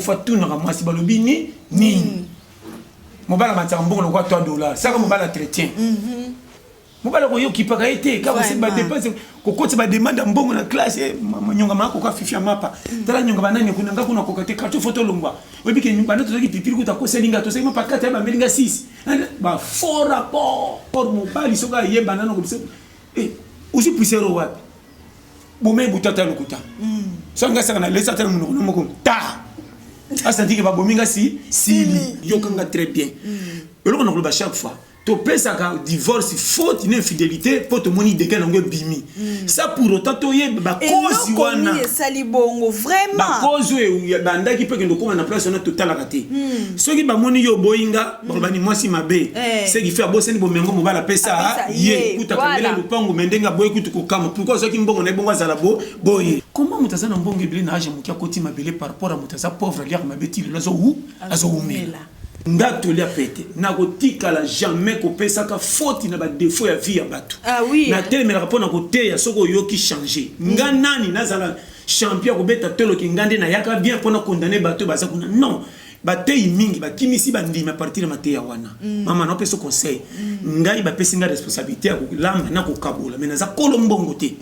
fois tout na mwasi balobi nini mobala mataka mbongo lokwa $3 saka mobala chrétien mobala ko yoki paka été ka c'est ba dépense ko koti ba demande mbongo na classe nyonga mako ka fifia mapa tala nyonga banani kuna ngako na kokate karto photo longwa webi ke nyonga na tozoki pipiri kuta ko selinga to sema pa 4 ba melinga 6 ba fort rapport pour mobali soka yeba nano ko usi puisero wapi bomé butata lokuta so nga saka na lesa tala munoko moko ta asantiki ba bominga si yokanga très bien eloko na ko ba chaque fois to pesa ka divorce faute une infidélité pour te moni de kanango bimi ça pour autant to ye ba cause wana sali bongo vraiment ba cause ya banda ki pe ke ndoko na place na total raté soki ba moni yo boyinga ba bani mwasi mabe c'est qui fait boseni bomengo mobala pesa ye kuta kangela lupango mendenga boy kutu ko kama pourquoi soki mbongo na bongo zala boye comment mutazana mbongo ebele na age mukia koti mabele par rapport à mutaza pauvre liar mabeti le zo ou azo umela ngato lia pete na kotika la jamais ko pesa ka faute na ba défaut ya vie ya bato na tele mela rapport na côté ya soko yoki changer nga nani nazala champion ko beta tolo ki ngande na yaka bien pona condamner bato baza kuna non batei mingi bakimisi bandima partir mateya wana mama na peso conseil ngai ba pesi nga responsabilité ya kolamba na kokabula mais naza kolombongo te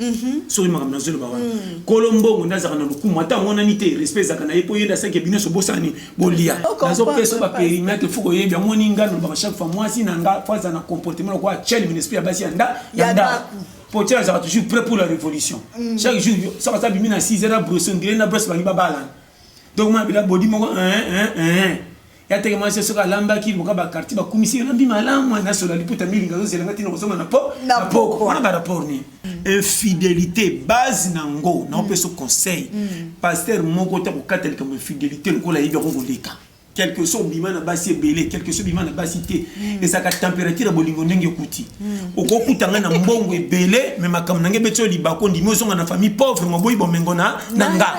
so imaka na zolo ba wana kolombongo naza kana lukumu ata mona ni te respect za kana yepo yenda sake bino so bosani bolia nazo peso ba périmètre fuko yebi amoni ngano ba chaque fois moi si nanga fois na comportement quoi chel ministère ya basi yanda potia za toujours prêt pour la révolution chaque jour ça va bimina 6 heures brosson dire na brosse ba bala donc ma bila body moko ya teke ma se soka lamba ki boka ba quartier ba commission lambi malamu na sola liputa mili ngazo zelenga tino kosoma na poko wana ba rapport ni infidélité base nango na opeso conseil pasteur moko ta ko kateli comme infidélité lokola yibi ko goleka quelque chose bimana basi belé quelque chose bimana basi té et ça ka température bolingo ndenge kuti okokutanga na mbongo ebele mais makam nange beto libako ndimo zonga na famille pauvre moboyi bomengo na nga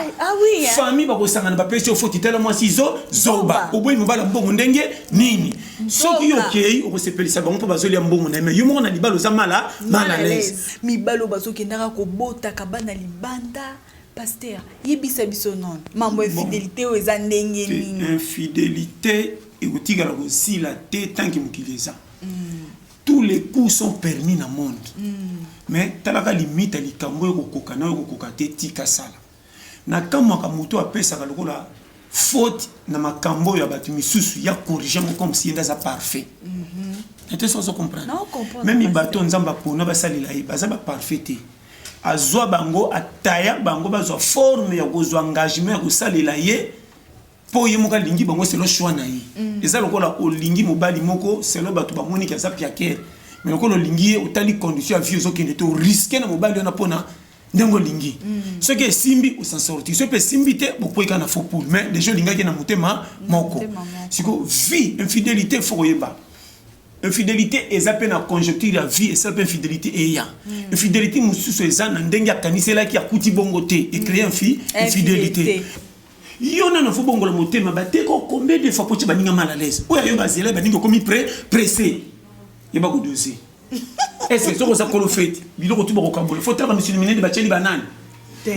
famille bako sangana ba pesi ofoti tela moi sizo zoba oboyi mobala mbongo ndenge nini soki yokei okosepelisa bango po bazoli ya mbongo na mais yo moko na libalo za mala l'aise mibalo bazoki ndaka ko bota kabana libanda pasteur yebisa biso non mambo infidélité o eza ndenge nini infidélité et otika la aussi la tête tant que mukileza tous les coups sont permis dans le monde mais talaka limite likambo ekokoka na ekokoka te tika sala na kama ka muto apesa ka lokola faute na makambo ya batu misusu ya corriger comme si ndaza parfait était sans comprendre même bato nzamba pona basalila yi baza ba parfait azwa bango ataya bango bazwa forme ya kozwa engagement ko salela ye po yemoka lingi bango selo choix na ye eza lokola olingi mobali moko selo bato bamoni ka zapi ya kere mais lokola olingi otali condition ya vie ozokende to risquer na mobali ona pona ndengo lingi ce que simbi ou s'en sortir ce peut simbi te beaucoup kana faux pour mais les gens linga ki na motema moko siko vie infidélité faut yeba infidélité est à peine à conjoncture la vie et c'est infidélité et ya infidélité mususu ezana ndenge akanisela ki akuti bongote et créer infidélité yona na fo bongola motema bateko combien de fois poti baninga mal à l'aise oya yo bazela baninga komi pressé yeba ko dossier est-ce que ça ko lo fait biloko tu bako kambola faut tala monsieur minene bacheli banani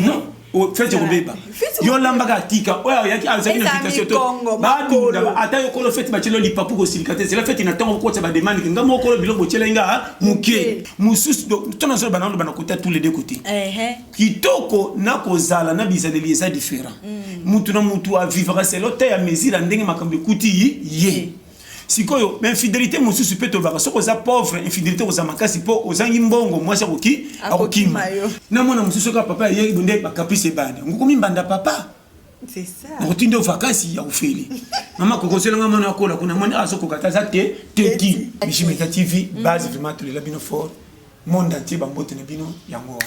non o fait ko beba yo lambaka tika oya yaki a une invitation to ba dunda ata yo ko lo fait bachelo lipapu ko silikate c'est la fait ina tango ko ba demande nga mo ko lo biloko chela nga muke mususu to na so banando banakota tous les deux côtés kitoko na kozala na bizali lieza différent mutu na mutu a vivre c'est l'autre ya mesira ndenge makambe kuti ye sikoyo mais infidélité mususu peut to baka soko za pauvre infidélité aux makasi po ozangi mbongo mwasi akokima na mona mususu ka papa ye bunde ba caprice bana ngukumi mbanda papa c'est ça ngotinde vacances ya ufeli mama kokoselenga mona akola kuna mona asoko kataza te ki bishimeta TV base vraiment tous les labino fort monde entier bambote na bino yango